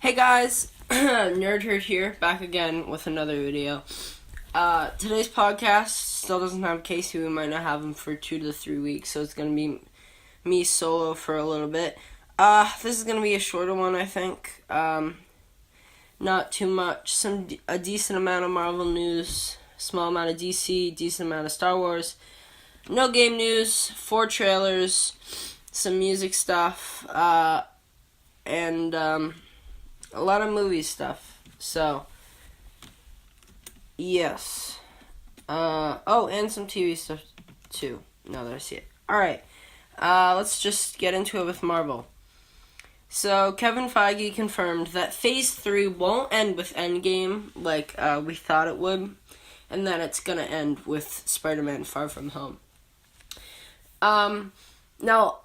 Hey guys, Nerdherd here, back again with another video. Today's podcast still doesn't have Casey. We might not have him for 2 to 3 weeks, so it's gonna be me solo for a little bit. This is gonna be a shorter one, I think. Not too much. A decent amount of Marvel news, small amount of DC, decent amount of Star Wars. No game news, 4 trailers, some music stuff, and a lot of movie stuff. So, yes. And some TV stuff too, now that I see it. Alright, let's just get into it with Marvel. So, Kevin Feige confirmed that Phase 3 won't end with Endgame like we thought it would, and that it's gonna end with Spider-Man Far From Home. Now,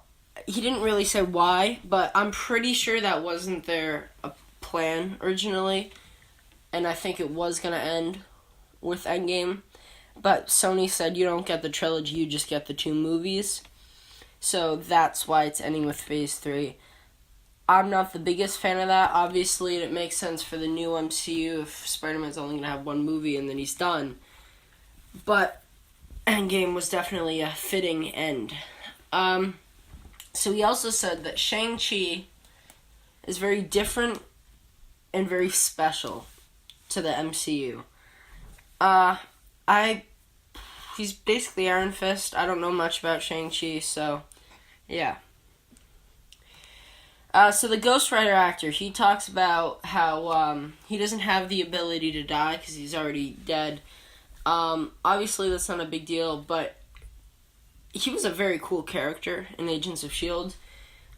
he didn't really say why, but I'm pretty sure that wasn't their plan originally, and I think it was gonna end with Endgame, but Sony said you don't get the trilogy, you just get the 2 movies, so that's why it's ending with Phase 3. I'm not the biggest fan of that. Obviously, it makes sense for the new MCU if Spider-Man's only gonna have 1 movie and then he's done, but Endgame was definitely a fitting end. So he also said that Shang-Chi is very different and very special to the MCU. He's basically Iron Fist. I don't know much about Shang-Chi, so yeah. So the Ghost Rider actor, he talks about how he doesn't have the ability to die because he's already dead. Obviously that's not a big deal, but he was a very cool character in Agents of S.H.I.E.L.D.,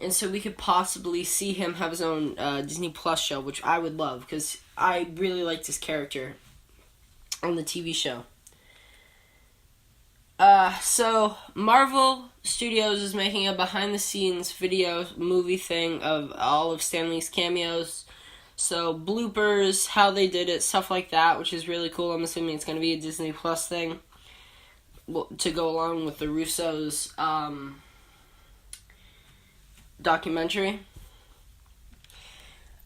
and so we could possibly see him have his own Disney Plus show, which I would love, because I really liked his character on the TV show. So, Marvel Studios is making a behind-the-scenes video movie thing of all of Stan Lee's cameos. So, bloopers, how they did it, stuff like that, which is really cool. I'm assuming it's going to be a Disney Plus thing to go along with the Russo's documentary.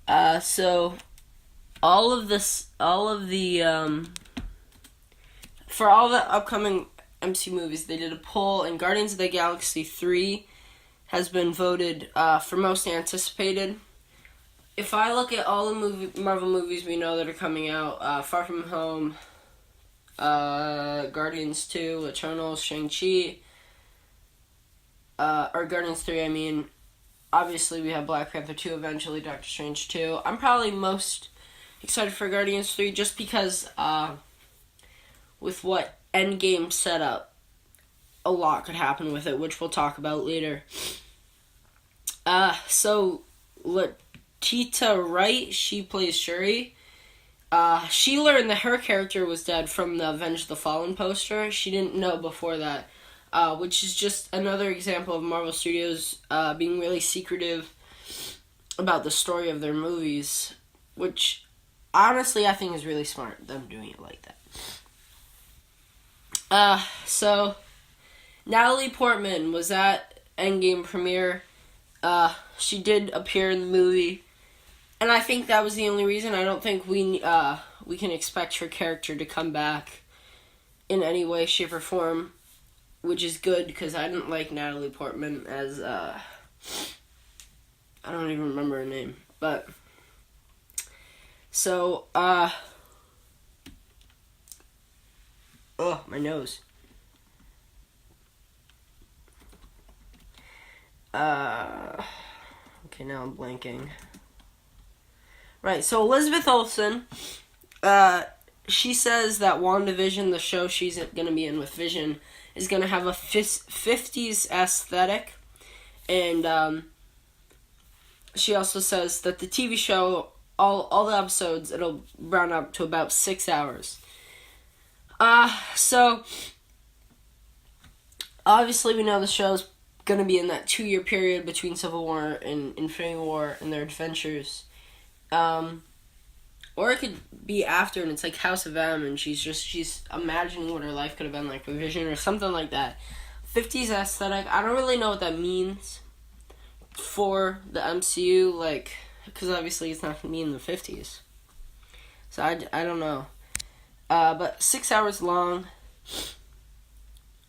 So for all the upcoming MC movies, they did a poll, and Guardians of the Galaxy 3 has been voted for most anticipated. If I look at all the Marvel movies we know that are coming out, Far From Home, Guardians 2, Eternals, Shang-Chi, or Guardians 3, I mean, obviously we have Black Panther 2 eventually, Doctor Strange 2. I'm probably most excited for Guardians 3 just because, with what Endgame set up, a lot could happen with it, which we'll talk about later. So, Letitia Wright, she plays Shuri. She learned that her character was dead from the Avenged the Fallen poster. She didn't know before that, which is just another example of Marvel Studios being really secretive about the story of their movies, which honestly I think is really smart, them doing it like that. So Natalie Portman was at Endgame premiere. She did appear in the movie, and I think that was the only reason. I don't think we can expect her character to come back in any way, shape, or form, which is good, because I didn't like Natalie Portman as, I don't even remember her name, but, so, my nose. Okay, now I'm blanking. Right, so Elizabeth Olsen, she says that WandaVision, the show she's going to be in with Vision, is going to have a 50s aesthetic, and she also says that the TV show, all the episodes, it'll round up to about 6 hours. So, obviously we know the show's going to be in that 2-year period between Civil War and Infinity War and their adventures. Or it could be after, and it's like House of M, and she's imagining what her life could have been like with Vision or something like that. 50s aesthetic, I don't really know what that means for the MCU. Like, because obviously it's not going to be in the 50s. So I don't know. But 6 hours long,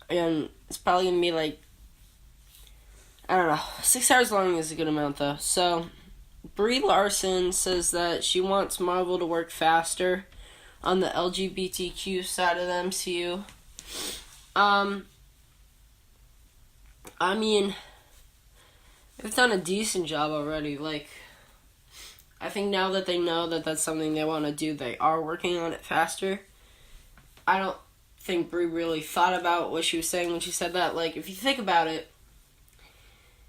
and it's probably going to be like, I don't know. 6 hours long is a good amount, though. So, Brie Larson says that she wants Marvel to work faster on the LGBTQ side of the MCU. I mean, they've done a decent job already. Like, I think now that they know that that's something they want to do, they are working on it faster. I don't think Brie really thought about what she was saying when she said that. Like, if you think about it,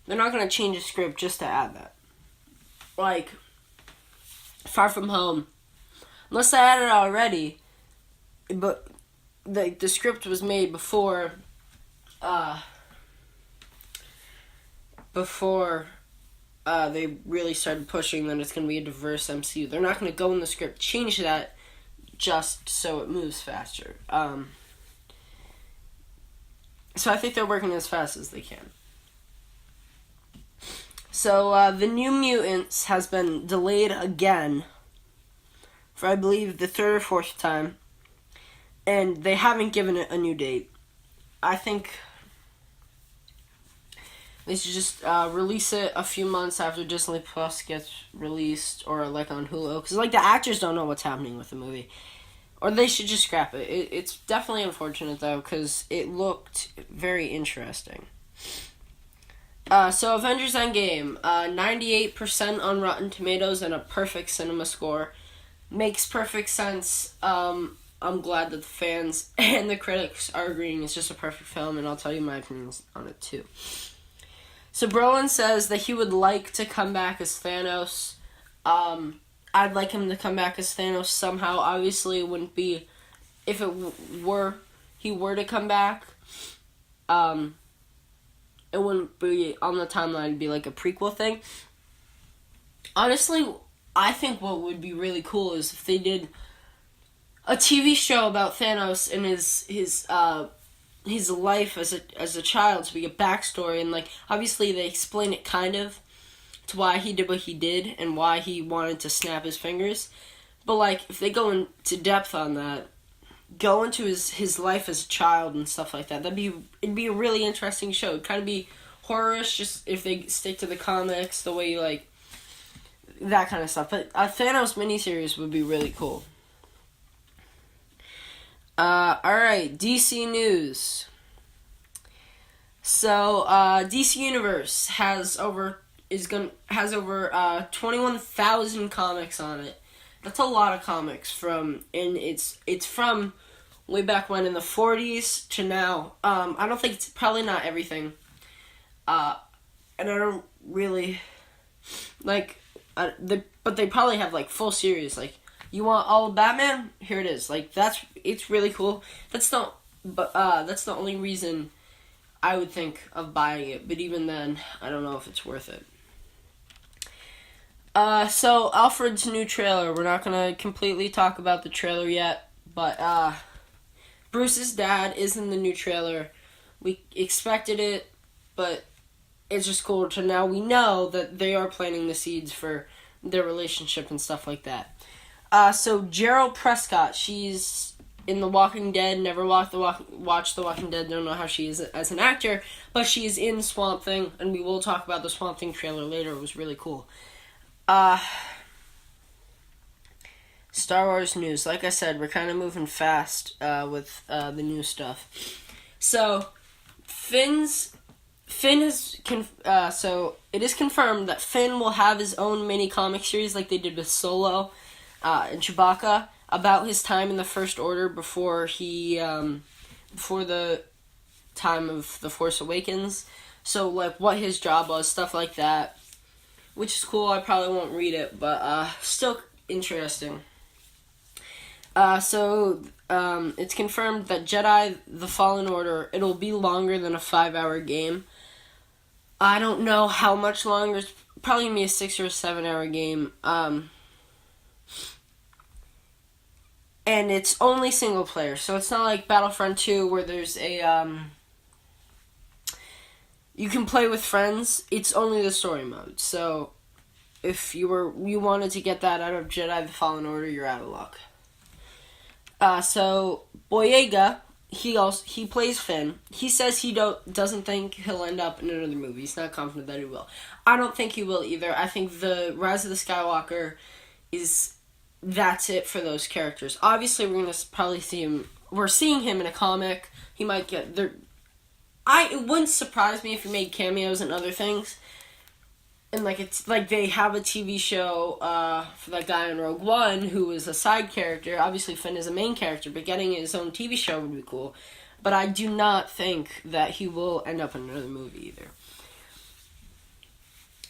they're not going to change the script just to add that. Like, Far From Home, unless they added it already, but the script was made before they really started pushing that it's going to be a diverse MCU. They're not going to go in the script, change that just so it moves faster. So I think they're working as fast as they can. So the New Mutants has been delayed again for, I believe, the third or fourth time. And they haven't given it a new date. I think they should just release it a few months after Disney Plus gets released, or like on Hulu, because like the actors don't know what's happening with the movie, or they should just scrap it. It's definitely unfortunate though, because it looked very interesting. So Avengers Endgame, 98% on Rotten Tomatoes and a perfect cinema score, makes perfect sense. I'm glad that the fans and the critics are agreeing it's just a perfect film, and I'll tell you my opinions on it too. So Brolin says that he would like to come back as Thanos. I'd like him to come back as Thanos somehow. Obviously, it wouldn't be if he were to come back. It wouldn't be on the timeline. It'd be like a prequel thing. Honestly, I think what would be really cool is if they did a TV show about Thanos and his life as a child, so we get backstory, and like obviously they explain it kind of to why he did what he did and why he wanted to snap his fingers. But like if they go into depth on that, go into his life as a child and stuff like that, it'd be a really interesting show. It'd kind of be horror-ish, just if they stick to the comics, the way you like that kind of stuff. But a Thanos miniseries would be really cool. Alright, DC news. So, DC Universe has over 21,000 comics on it. That's a lot of comics it's from way back when in the 40s to now. I don't think it's probably not everything. And I don't really like but they probably have like full series. Like, you want all of Batman? Here it is. Like, it's really cool. That's the only reason I would think of buying it. But even then, I don't know if it's worth it. So Alfred's new trailer. We're not gonna completely talk about the trailer yet, but Bruce's dad is in the new trailer. We expected it, but it's just cool to now we know that they are planting the seeds for their relationship and stuff like that. So Gerald Prescott, she's in The Walking Dead. Never watched The Walking Dead. Don't know how she is as an actor, but she is in Swamp Thing, and we will talk about the Swamp Thing trailer later. It was really cool. Star Wars news. Like I said, we're kind of moving fast with the new stuff. So so it is confirmed that Finn will have his own mini comic series like they did with Solo and Chewbacca about his time in the First Order before the time of The Force Awakens. So like what his job was, stuff like that, which is cool. I probably won't read it, but still interesting. So it's confirmed that Jedi: The Fallen Order, it'll be longer than a 5-hour game. I don't know how much longer. It's probably going to be a 6 or 7 hour game. And it's only single player, so it's not like Battlefront 2 where there's a, you can play with friends. It's only the story mode, so if you wanted to get that out of Jedi: The Fallen Order, you're out of luck. So Boyega, he plays Finn. He says he doesn't think he'll end up in another movie. He's not confident that he will. I don't think he will either. I think the Rise of the Skywalker that's it for those characters. Obviously, we're gonna probably see him. We're seeing him in a comic. He might get there. It wouldn't surprise me if he made cameos and other things. And it's like they have a TV show for that guy in Rogue One who is a side character. Obviously, Finn is a main character, but getting his own TV show would be cool. But I do not think that he will end up in another movie either.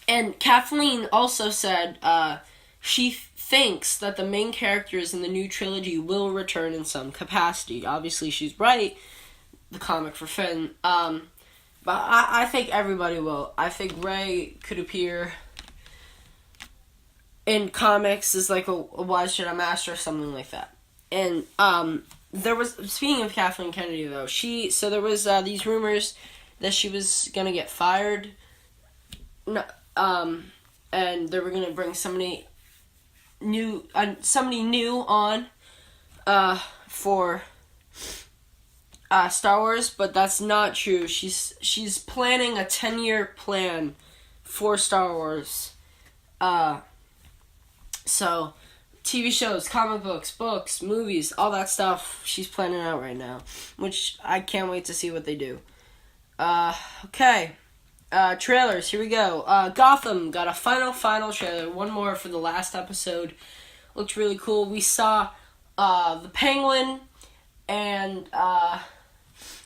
And Kathleen also said she thinks that the main characters in the new trilogy will return in some capacity. Obviously, she's right. The comic for Finn. But I think everybody will. I think Rey could appear in comics as like a Wise Jedi Master or something like that. And there was, speaking of Kathleen Kennedy though, there was these rumors that she was gonna get fired. No, and they were gonna bring somebody new on for Star Wars, but that's not true. She's planning a 10-year plan for Star Wars. So TV shows, comic books, movies, all that stuff she's planning out right now, which I can't wait to see what they do. Okay. Trailers, here we go. Gotham got a final trailer. One more for the last episode. Looked really cool. We saw the Penguin and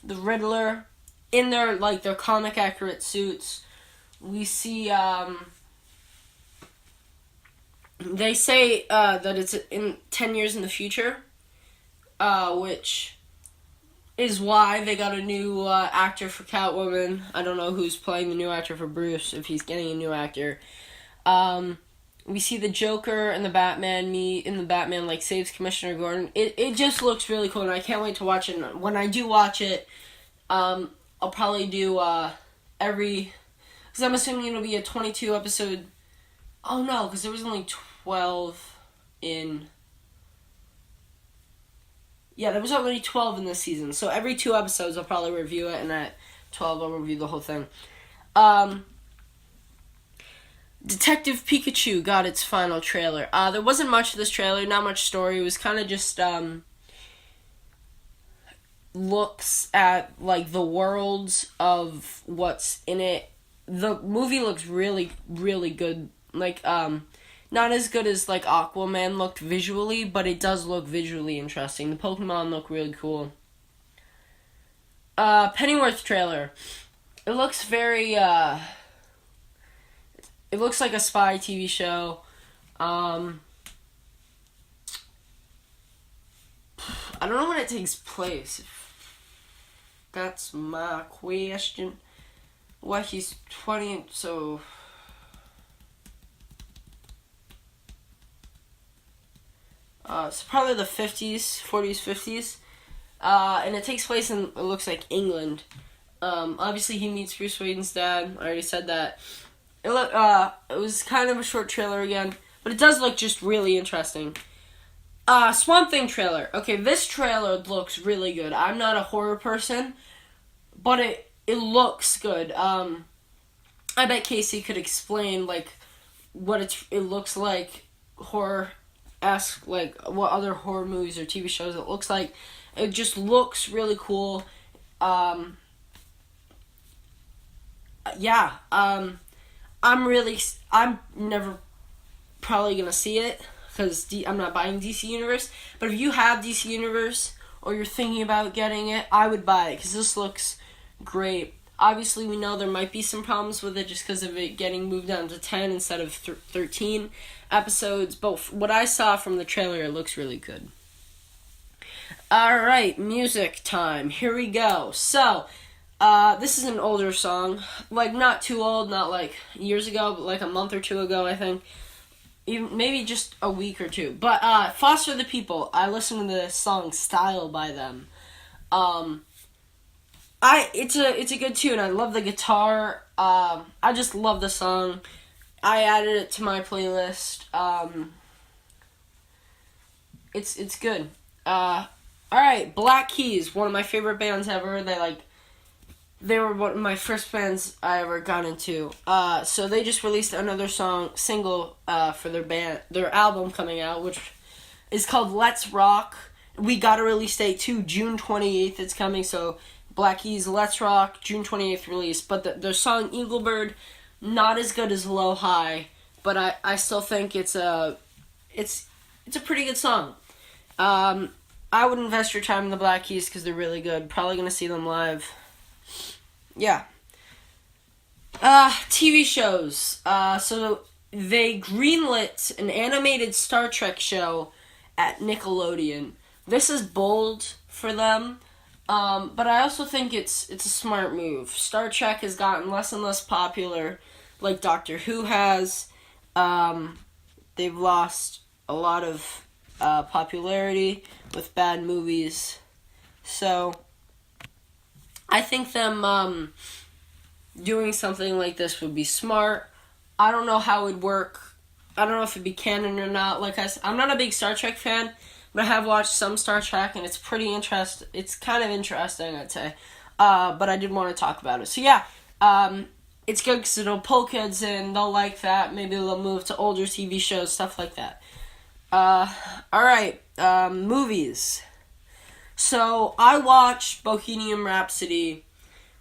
the Riddler in their comic accurate suits. We see they say that it's in 10 years in the future, which is why they got a new actor for Catwoman. I don't know who's playing the new actor for Bruce, if he's getting a new actor. We see the Joker and the Batman meet, and the Batman saves Commissioner Gordon. It just looks really cool, and I can't wait to watch it. And when I do watch it, I'll probably do because I'm assuming it'll be a 22 episode. Oh no, because there was only 12 in. Yeah, there was only 12 in this season, so every 2 episodes I'll probably review it, and at 12 I'll review the whole thing. Detective Pikachu got its final trailer. There wasn't much of this trailer, not much story. It was kind of just looks at the worlds of what's in it. The movie looks really, really good. Not as good as Aquaman looked visually, but it does look visually interesting. The Pokemon look really cool. Pennyworth trailer. It looks very it looks like a spy TV show. I don't know when it takes place. That's my question. What, he's 20, so it's probably the 50s, 40s, 50s. And it takes place in, it looks like, England. Obviously he meets Bruce Wayne's dad. I already said that. It was kind of a short trailer again, but it does look just really interesting. Swamp Thing trailer. Okay, this trailer looks really good. I'm not a horror person, but it looks good. I bet Casey could explain what it looks like, horror-esque, what other horror movies or TV shows it looks like. It just looks really cool. Yeah. I'm never probably gonna see it because I'm not buying DC Universe. But if you have DC Universe or you're thinking about getting it, I would buy it because this looks great. Obviously, we know there might be some problems with it just because of it getting moved down to 10 instead of 13 episodes. But what I saw from the trailer, it looks really good. Alright, music time. Here we go. So, this is an older song. Not too old, not years ago, but a month or two ago, I think. Even maybe just a week or two. But, Foster the People. I listened to the song Style by them. It's a good tune. I love the guitar. I just love the song. I added it to my playlist. It's good. Alright, Black Keys, one of my favorite bands ever. They were one of my first bands I ever got into. So they just released another single for their album coming out, which is called Let's Rock. We got a release date too, June 28th it's coming, so Black Keys, Let's Rock, June 28th release. But their song Eagle Bird, not as good as Low High, but I still think it's a pretty good song. I would invest your time in the Black Keys because they're really good. Probably going to see them live. Yeah. TV shows. So they greenlit an animated Star Trek show at Nickelodeon. This is bold for them, but I also think it's a smart move. Star Trek has gotten less and less popular, like Doctor Who has. They've lost a lot of popularity with bad movies. So I think them doing something like this would be smart. I don't know how it would work. I don't know if it'd be canon or not. Like I said, I'm not a big Star Trek fan, but I have watched some Star Trek, and it's pretty interesting. It's kind of interesting, I'd say. But I did want to talk about it. So yeah, it's good because it'll pull kids in. They'll like that. Maybe they'll move to older TV shows, stuff like that. Alright, movies. So, I watched Bohemian Rhapsody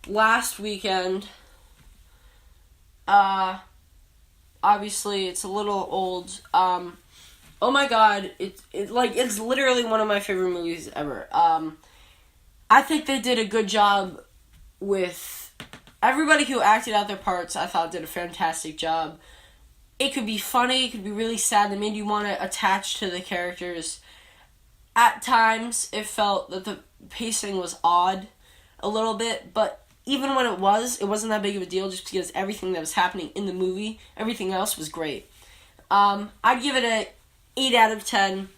last weekend. Obviously, it's a little old. Oh my god, it's literally one of my favorite movies ever. I think they did a good job with everybody who acted out their parts. I thought did a fantastic job. It could be funny, it could be really sad, that made you want to attach to the characters. At times, it felt that the pacing was odd a little bit, but even when it wasn't that big of a deal just because everything that was happening in the movie, everything else was great. I'd give it a 8 out of 10.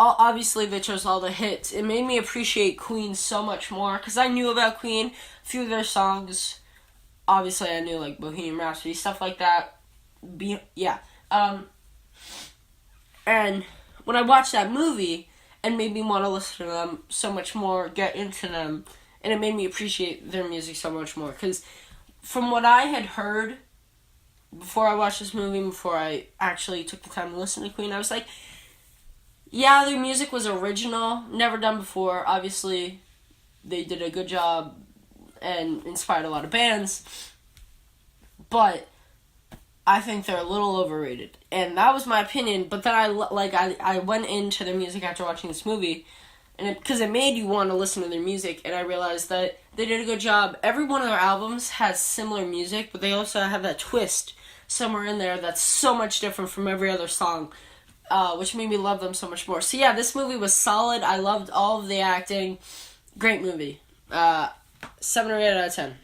Obviously, they chose all the hits. It made me appreciate Queen so much more, because I knew about Queen, a few of their songs. Obviously, I knew, like, Bohemian Rhapsody, stuff like that. And when I watched that movie, it made me want to listen to them so much more, get into them, and it made me appreciate their music so much more. Because from what I had heard before I watched this movie, before I actually took the time to listen to Queen, I was like, yeah, their music was original, never done before. Obviously, they did a good job and inspired a lot of bands, but I think they're a little overrated, and that was my opinion. But then I went into their music after watching this movie, and because it made you want to listen to their music, and I realized that they did a good job. Every one of their albums has similar music, but they also have that twist somewhere in there that's so much different from every other song, which made me love them so much more. So yeah, this movie was solid. I loved all of the acting. Great movie. 7 or 8 out of 10.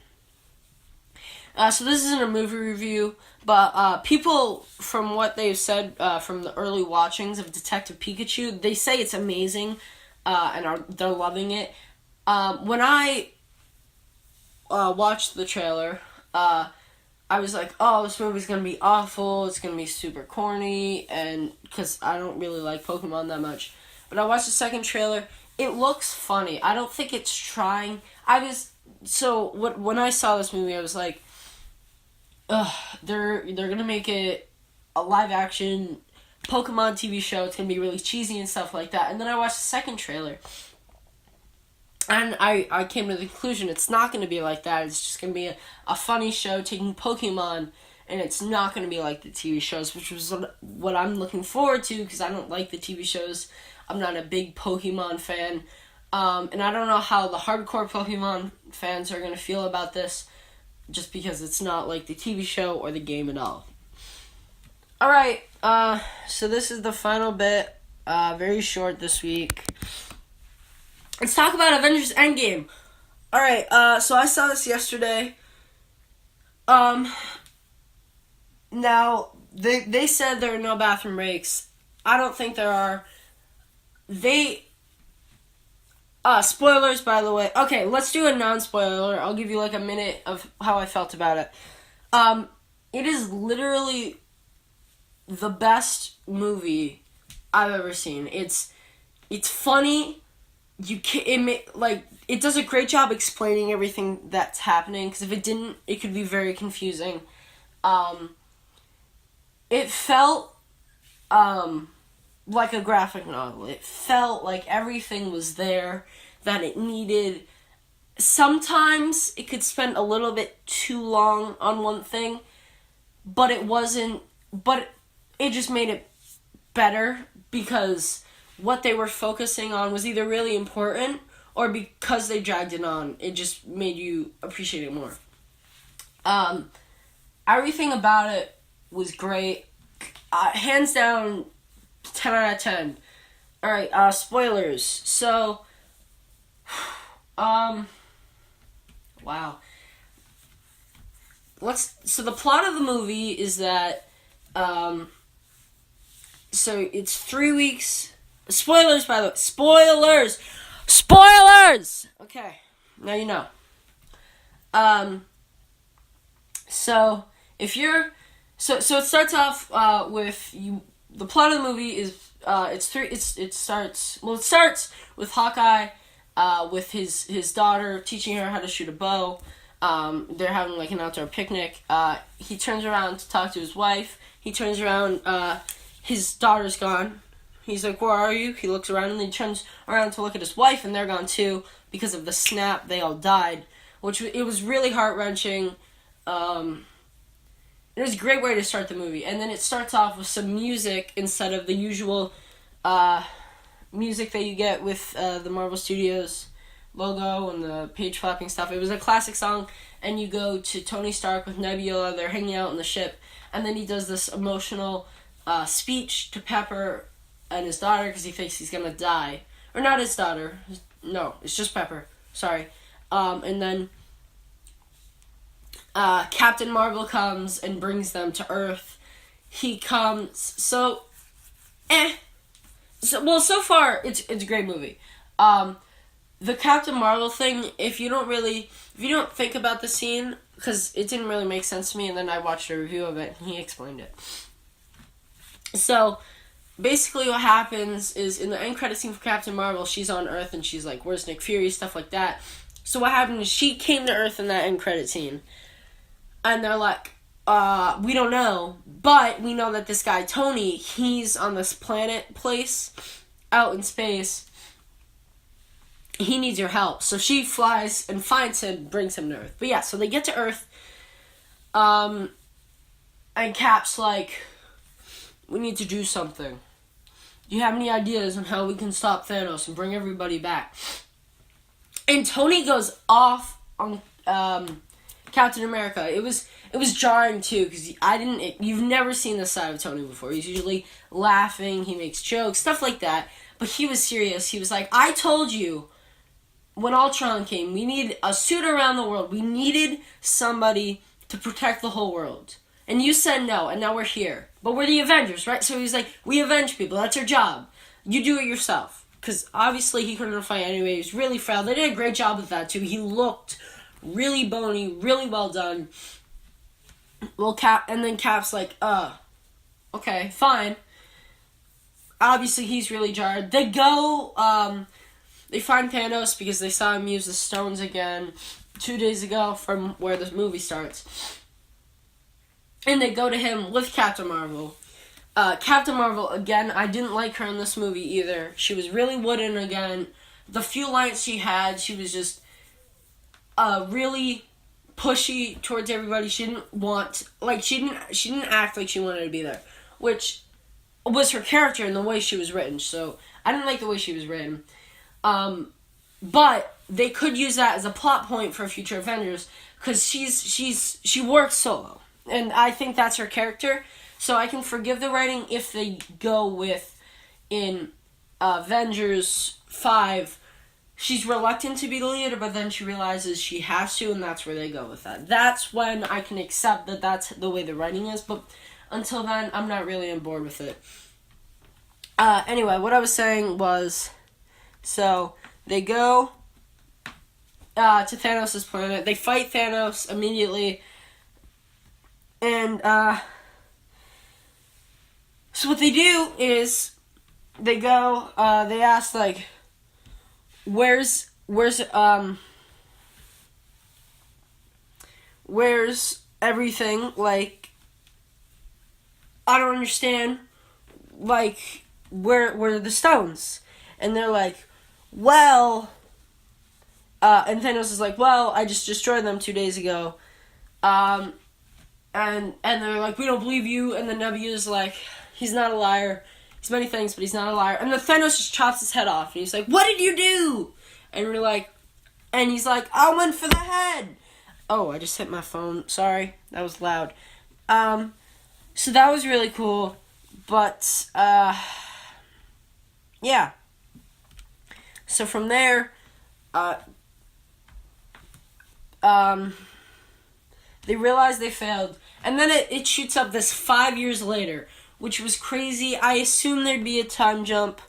So this isn't a movie review, but people, from what they've said from the early watchings of Detective Pikachu, they say it's amazing, and they're loving it. When I watched the trailer, I was like, oh, this movie's going to be awful, it's going to be super corny, and because I don't really like Pokemon that much. But I watched the second trailer, it looks funny. I don't think it's trying. When I saw this movie, I was like, ugh, they're gonna make it a live action Pokemon TV show. It's gonna be really cheesy and stuff like that. And then I watched the second trailer, and I came to the conclusion it's not gonna be like that. It's just gonna be a funny show taking Pokemon, and it's not gonna be like the TV shows, which was what I'm looking forward to, because I don't like the TV shows. I'm not a big Pokemon fan. And I don't know how the hardcore Pokemon fans are going to feel about this, just because it's not like the TV show or the game at all. Alright, so this is the final bit, very short this week. Let's talk about Avengers Endgame. Alright, so I saw this yesterday. Now, they said there are no bathroom breaks. I don't think there are. Spoilers, by the way. Okay, let's do a non-spoiler. I'll give you like a minute of how I felt about it. It is literally the best movie I've ever seen. It's funny. It does a great job explaining everything that's happening, because if it didn't, it could be very confusing. It felt like a graphic novel. It felt like everything was there that it needed. Sometimes it could spend a little bit too long on one thing, but it wasn't. But it just made it better, because what they were focusing on was either really important, or because they dragged it on, it just made you appreciate it more. Everything about it was great. Hands down, 10 out of 10. Alright, spoilers. So, wow. So the plot of the movie is that, so it's 3 weeks. Spoilers, by the way. Spoilers! Spoilers! Okay, now you know. So it starts off with you. The plot of the movie is it starts with Hawkeye with his daughter, teaching her how to shoot a bow. They're having like an outdoor picnic. He turns around to talk to his wife. He turns around, his daughter's gone. He's like, "Where are you?" He looks around, and then he turns around to look at his wife, and they're gone too, because of the snap. They all died, it was really heart-wrenching. It was a great way to start the movie. And then it starts off with some music instead of the usual music that you get with the Marvel Studios logo and the page flapping stuff. It was a classic song, and you go to Tony Stark with Nebula. They're hanging out on the ship, and then he does this emotional speech to Pepper and his daughter, because he thinks he's gonna die. Or not his daughter. No, it's just Pepper. Sorry. And then Captain Marvel comes and brings them to Earth. He comes, so far, it's a great movie. The Captain Marvel thing, if you don't think about the scene, because it didn't really make sense to me, and then I watched a review of it, and he explained it. So, basically what happens is, in the end credit scene for Captain Marvel, she's on Earth, and she's like, "Where's Nick Fury?" Stuff like that. So what happened is, she came to Earth in that end credit scene. And they're like, we don't know, but we know that this guy, Tony, he's on this planet place out in space. He needs your help. So she flies and finds him, brings him to Earth. But yeah, so they get to Earth. And Cap's like, "We need to do something. Do you have any ideas on how we can stop Thanos and bring everybody back?" And Tony goes off on Captain America. It was jarring too, because you've never seen this side of Tony before. He's usually laughing, he makes jokes, stuff like that. But he was serious. He was like, "I told you when Ultron came, we needed a suit around the world. We needed somebody to protect the whole world. And you said no, and now we're here. But we're the Avengers, right?" So he's like, "We avenge people. That's your job. You do it yourself." Because obviously he couldn't fight anyway. He was really frail. They did a great job with that too. He looked really bony, really well done. Well, Cap's like, okay, fine. Obviously, he's really jarred. They go, they find Thanos because they saw him use the stones again 2 days ago from where this movie starts. And they go to him with Captain Marvel. Captain Marvel, again, I didn't like her in this movie either. She was really wooden again. The few lines she had, she was just really pushy towards everybody. She didn't act like she wanted to be there, which was her character and the way she was written. So I didn't like the way she was written. But they could use that as a plot point for future Avengers, because she works solo, and I think that's her character. So I can forgive the writing if they go with, in Avengers 5, she's reluctant to be the leader, but then she realizes she has to, and that's where they go with that. That's when I can accept that that's the way the writing is, but until then, I'm not really on board with it. Anyway, what I was saying was, so they go to Thanos' planet. They fight Thanos immediately. And so what they do is they go. They ask like, where's everything? Like, I don't understand. Like, where are the stones? And they're like, well, and Thanos is like, well, I just destroyed them 2 days ago. And they're like, we don't believe you. And then Nebu's like, he's not a liar. He's many things, but he's not a liar. And then Thanos just chops his head off. And he's like, what did you do? And we're like, and he's like, I went for the head. Oh, I just hit my phone. Sorry, that was loud. So that was really cool. But, yeah. So from there, they realized they failed. And then it shoots up this 5 years later, which was crazy. I assumed there'd be a time jump.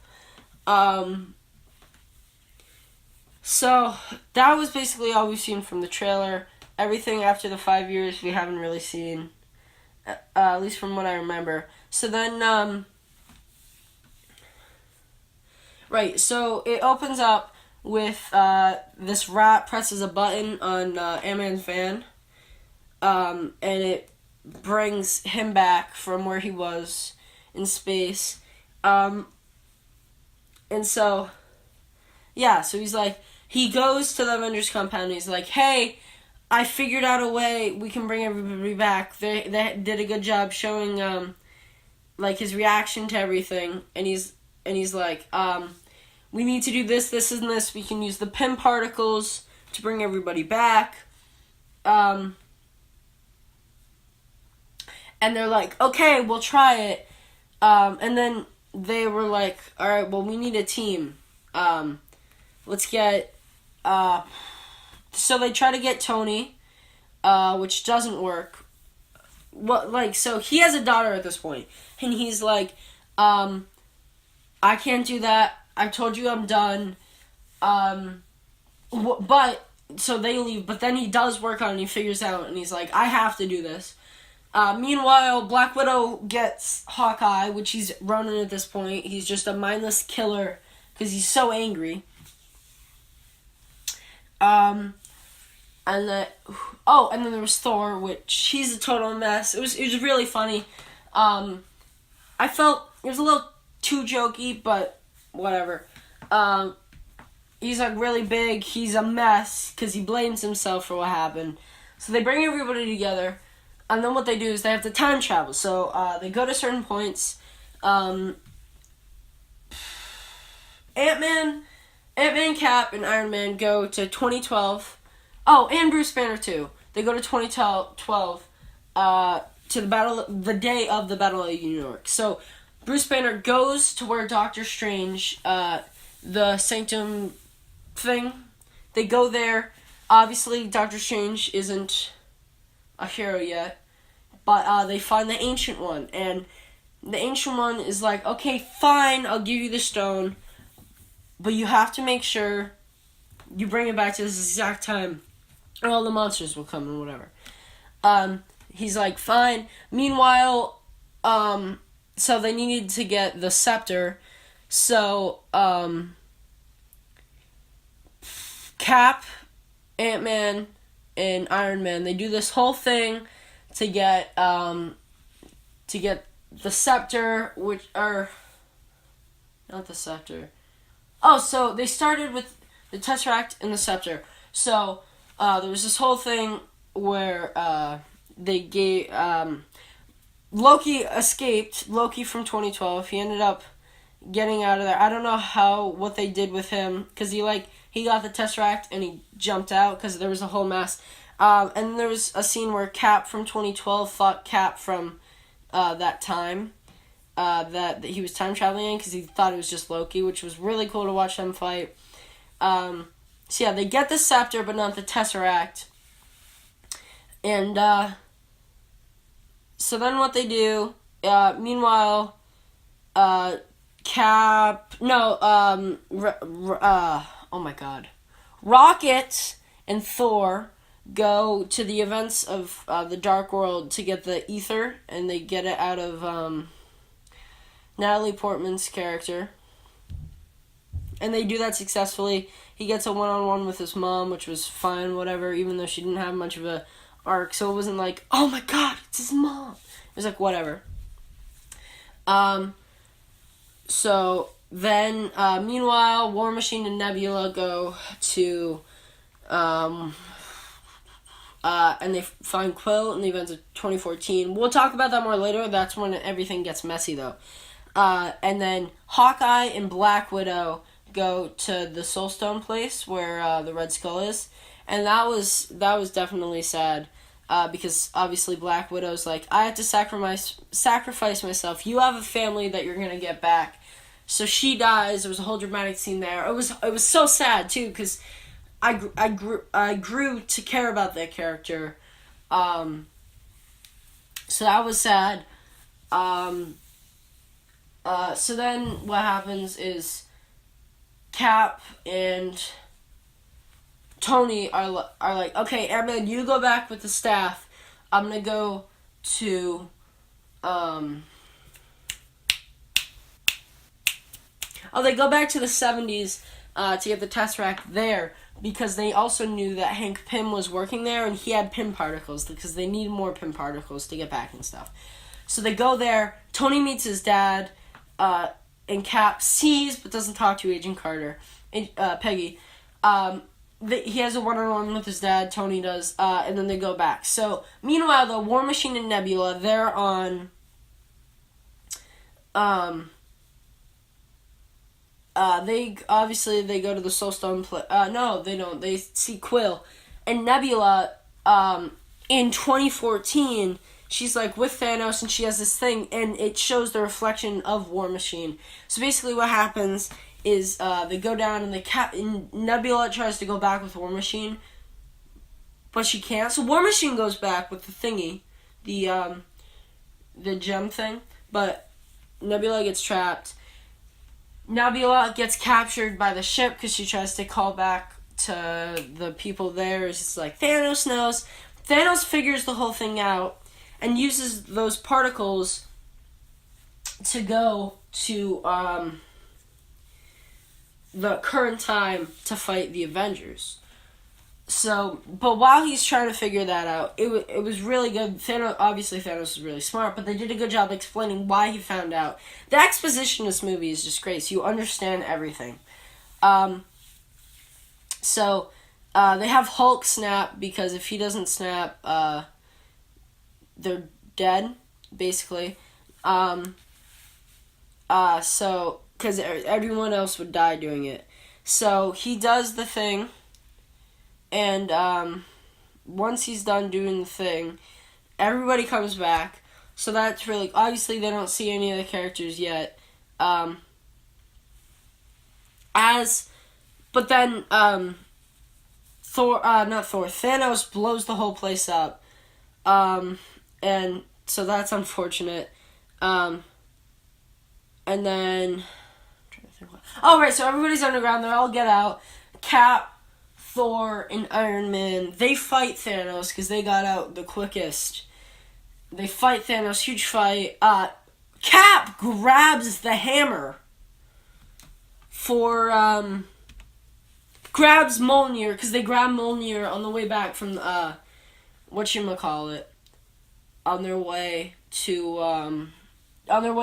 So that was basically all we've seen from the trailer. Everything after the 5 years we haven't really seen, at least from what I remember. So then, right, so it opens up with this rat presses a button on Ant-Man's van, and it brings him back from where he was in space. And so, yeah, so he's like, he goes to the Avengers compound and he's like, hey, I figured out a way we can bring everybody back. They did a good job showing, like, his reaction to everything. And he's like, we need to do this, this, and this. We can use the Pym particles to bring everybody back. And they're like, okay, we'll try it. And then they were like, all right, well, we need a team. Let's get... so they try to get Tony, which doesn't work. So he has a daughter at this point, and he's like, I can't do that. I told you I'm done. But so they leave, but then he does work on it and he figures out, and he's like, I have to do this. Meanwhile, Black Widow gets Hawkeye, which he's Ronin at this point. He's just a mindless killer because he's so angry. And then there was Thor, which he's a total mess. It was really funny. I felt it was a little too jokey, but whatever. He's like really big. He's a mess because he blames himself for what happened. So they bring everybody together, and then what they do is they have to time travel. So they go to certain points. Ant-Man, Cap, and Iron Man go to 2012. Oh, and Bruce Banner too. They go to 2012 to the day of the Battle of New York. So Bruce Banner goes to where Doctor Strange, the Sanctum thing. They go there. Obviously, Doctor Strange isn't a hero yet, but they find the Ancient One, and the Ancient One is like, okay, fine, I'll give you the stone, but you have to make sure you bring it back to this exact time, or all the monsters will come and whatever. He's like, fine. Meanwhile, so they needed to get the scepter, so, Cap, Ant-Man, and Iron Man, they do this whole thing to get the scepter, not the scepter. Oh, so they started with the Tesseract and the scepter. So, there was this whole thing where, they gave, Loki escaped, Loki from 2012, he ended up getting out of there. I don't know what they did with him, because he got the Tesseract and he jumped out because there was a whole mess. And there was a scene where Cap from 2012 fought Cap from that time that he was time traveling in because he thought it was just Loki, which was really cool to watch them fight. So yeah, they get the scepter but not the Tesseract. And so then what they do, meanwhile, oh my god. Rocket and Thor, go to the events of the Dark World to get the ether, and they get it out of Natalie Portman's character. And they do that successfully. He gets a one-on-one with his mom, which was fine, whatever, even though she didn't have much of a arc. So it wasn't like, oh my god, it's his mom. It was like, whatever. So then, meanwhile, War Machine and Nebula go to, and they find Quill in the events of 2014. We'll talk about that more later. That's when everything gets messy, though. And then Hawkeye and Black Widow go to the Soulstone place where the Red Skull is, and that was definitely sad, because obviously Black Widow's like, I have to sacrifice myself. You have a family that you're gonna get back, so she dies. There was a whole dramatic scene there. It was so sad too, because I grew to care about that character, so that was sad. So then what happens is Cap and Tony are like, okay, Ant-Man, you go back with the staff. I'm gonna go to they go back to the 70s to get the Tesseract there, because they also knew that Hank Pym was working there and he had Pym particles, because they need more Pym particles to get back and stuff. So they go there. Tony meets his dad. And Cap sees but doesn't talk to Agent Carter, Peggy. He has a one-on-one with his dad, Tony does, and then they go back. So, meanwhile, the War Machine and Nebula, they're on, they go to the Soulstone no, they don't. They see Quill. And Nebula, in 2014, she's like with Thanos, and she has this thing, and it shows the reflection of War Machine. So basically what happens is they go down, and Nebula tries to go back with War Machine, but she can't. So War Machine goes back with the thingy, the gem thing, but Nebula gets trapped. Nebula gets captured by the ship because she tries to call back to the people there. It's just like, Thanos knows. Thanos figures the whole thing out and uses those particles to go to the current time to fight the Avengers. So, but while he's trying to figure that out, it was really good. Obviously Thanos was really smart, but they did a good job explaining why he found out. The exposition in this movie is just great, so you understand everything. So, they have Hulk snap, because if he doesn't snap, they're dead, basically. So, because everyone else would die doing it. So, he does the thing, and, once he's done doing the thing, everybody comes back. So that's really, obviously they don't see any of the characters yet. But then, Thanos blows the whole place up. And so that's unfortunate. And then, so everybody's underground. They all get out. Cap, Thor, and Iron Man, they fight Thanos because they got out the quickest. They fight Thanos, huge fight. Cap grabs the hammer grabs Mjolnir, because they grab Mjolnir on the way back from, on their way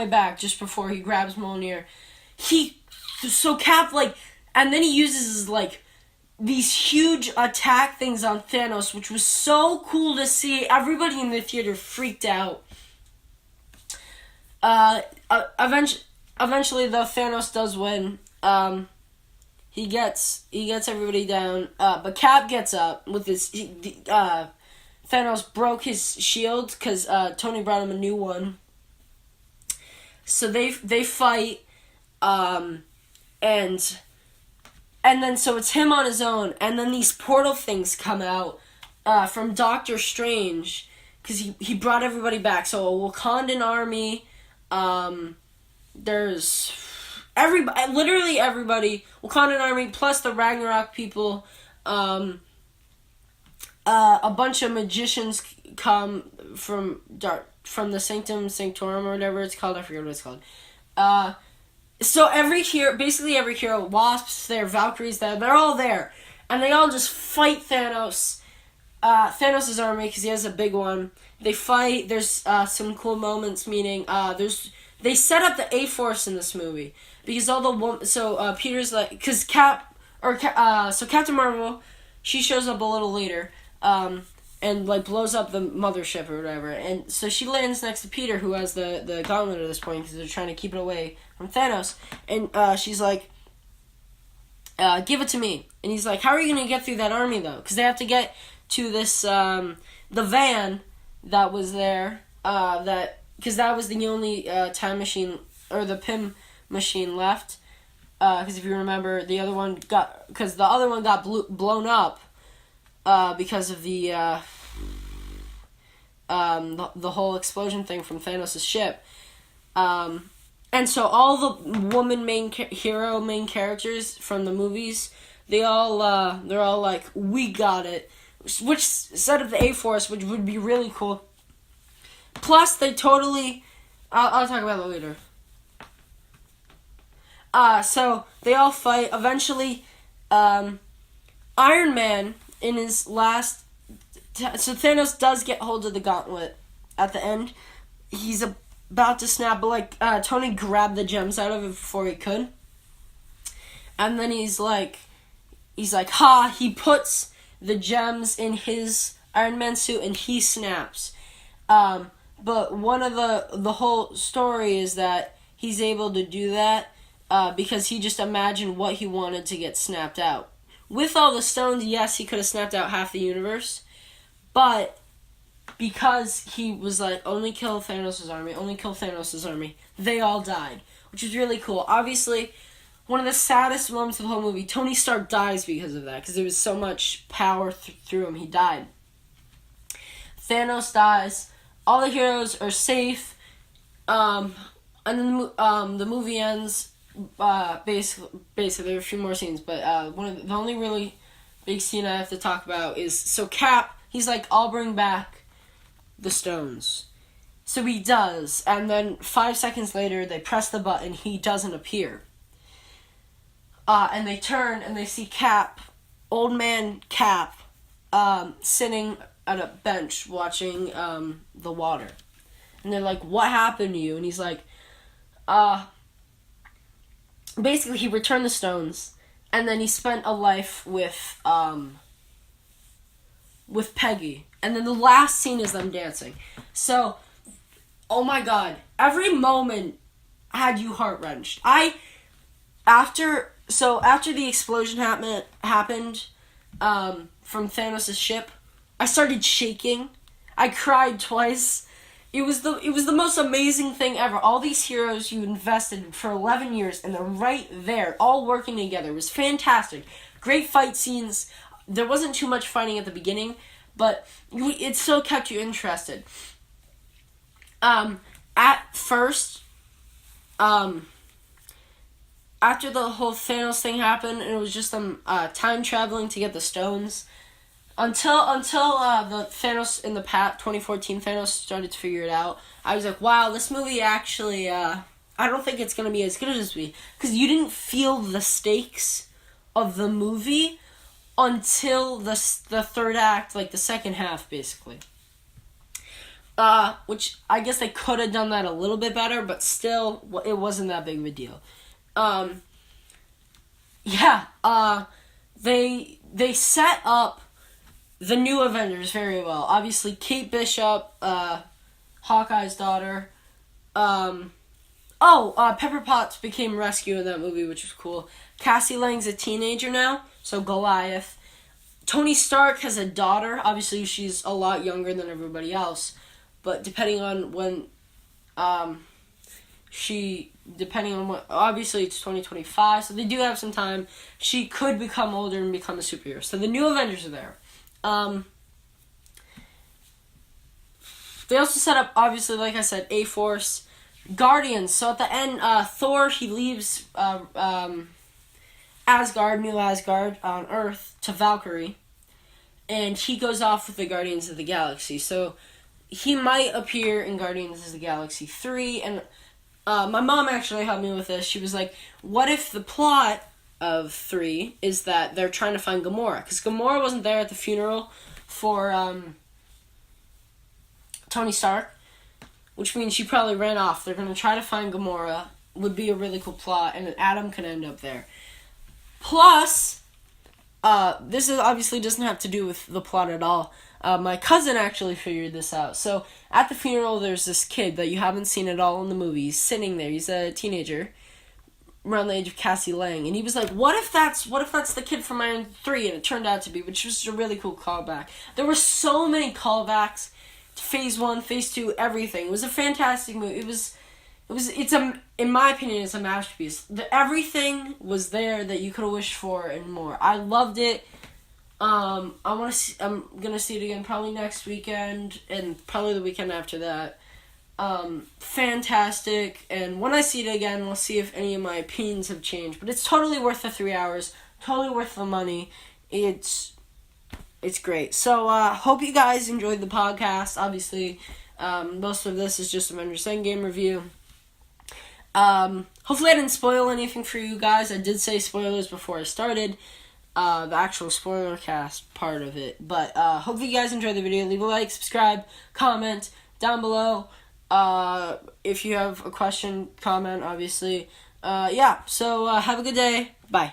back, just before he grabs Mjolnir. Cap, and then he uses, these huge attack things on Thanos, which was so cool to see. Everybody in the theater freaked out. Eventually, though, Thanos does win. He gets everybody down, but Cap gets up with his. Thanos broke his shield because Tony brought him a new one. So they fight, and then so it's him on his own, and then these portal things come out from Doctor Strange, because he brought everybody back. So a Wakandan army, there's literally everybody, Wakandan army plus the Ragnarok people, a bunch of magicians come from the Sanctum Sanctorum or whatever it's called. I forget what it's called. So basically every hero, Wasps there, Valkyries there, they're all there, and they all just fight Thanos. Thanos' army, because he has a big one. They fight. There's some cool moments, meaning they set up the A-Force in this movie because all the Peter's like, because Captain Marvel, she shows up a little later, and like blows up the mothership or whatever, and so she lands next to Peter, who has the gauntlet at this point because they're trying to keep it away from Thanos, and she's like, give it to me, and he's like, how are you gonna get through that army though? Because they have to get to this the van that was there, because that was the only time machine or the Pym machine left. Because if you remember, the other one got blown up because of the whole explosion thing from Thanos' ship. And so all the main characters from the movies, they're all like, we got it, which set up the A-Force, which would be really cool. Plus, they totally, I'll talk about that later. So they all fight. Eventually, Iron Man in his last. So Thanos does get hold of the gauntlet at the end. He's about to snap, but Tony grabbed the gems out of it before he could. And then he's like, ha! He puts the gems in his Iron Man suit and he snaps. But one of the whole story is that he's able to do that. Because he just imagined what he wanted to get snapped out. With all the stones, yes, he could have snapped out half the universe. But because he was like, only kill Thanos' army, they all died. Which is really cool. Obviously, one of the saddest moments of the whole movie, Tony Stark dies because of that. Because there was so much power through him, he died. Thanos dies. All the heroes are safe. And then the movie ends. Basically, there are a few more scenes, but the only really big scene I have to talk about is, so Cap, he's like, I'll bring back the stones. So he does, and then 5 seconds later, they press the button, he doesn't appear. And they turn, and they see Cap, old man Cap, sitting at a bench watching the water. And they're like, what happened to you? And he's like, basically, he returned the stones, and then he spent a life with Peggy. And then the last scene is them dancing. So, oh my god, every moment had you heart-wrenched. After the explosion happened from Thanos' ship, I started shaking. I cried twice. It was the most amazing thing ever. All these heroes you invested for 11 years, and they're right there, all working together. It was fantastic. Great fight scenes. There wasn't too much fighting at the beginning, but it still kept you interested. At first, after the whole Thanos thing happened, and it was just them time traveling to get the stones. Until the Thanos in the 2014 Thanos started to figure it out, I was like, wow, this movie actually, I don't think it's going to be as good as this movie. Because you didn't feel the stakes of the movie until the third act, like the second half, basically. Which I guess they could have done that a little bit better, but still, it wasn't that big of a deal. They set up the new Avengers very well. Obviously, Kate Bishop, Hawkeye's daughter. Pepper Potts became Rescue in that movie, which was cool. Cassie Lang's a teenager now, so Goliath. Tony Stark has a daughter. Obviously, she's a lot younger than everybody else. But depending on when, obviously it's 2025, so they do have some time. She could become older and become a superhero. So the new Avengers are there. They also set up, obviously, like I said, A-Force, Guardians. So at the end, Thor, he leaves Asgard, New Asgard, on Earth, to Valkyrie. and he goes off with the Guardians of the Galaxy. So he might appear in Guardians of the Galaxy 3, and my mom actually helped me with this. She was like, what if the plot of 3 is that they're trying to find Gamora? Because Gamora wasn't there at the funeral for Tony Stark, which means she probably ran off. They're going to try to find Gamora. Would be a really cool plot, and Adam could end up there. Plus, this is obviously doesn't have to do with the plot at all. My cousin actually figured this out. So at the funeral, there's this kid that you haven't seen at all in the movie. He's sitting there. He's a teenager, around the age of Cassie Lang, and he was like, "What if that's the kid from Iron 3?" And it turned out to be, which was a really cool callback. There were so many callbacks to Phase 1, Phase 2, everything. It was a fantastic movie. In my opinion, it's a masterpiece. Everything was there that you could have wished for and more. I loved it. I'm gonna see it again probably next weekend and probably the weekend after that. Fantastic. And when I see it again, we'll see if any of my opinions have changed. But it's totally worth the 3 hours. Totally worth the money. It's great. So hope you guys enjoyed the podcast. Obviously, most of this is just Avengers Endgame review. Hopefully I didn't spoil anything for you guys. I did say spoilers before I started the actual spoiler cast part of it. But hopefully you guys enjoyed the video. Leave a like, subscribe, comment down below. If you have a question, comment, obviously. So have a good day. Bye.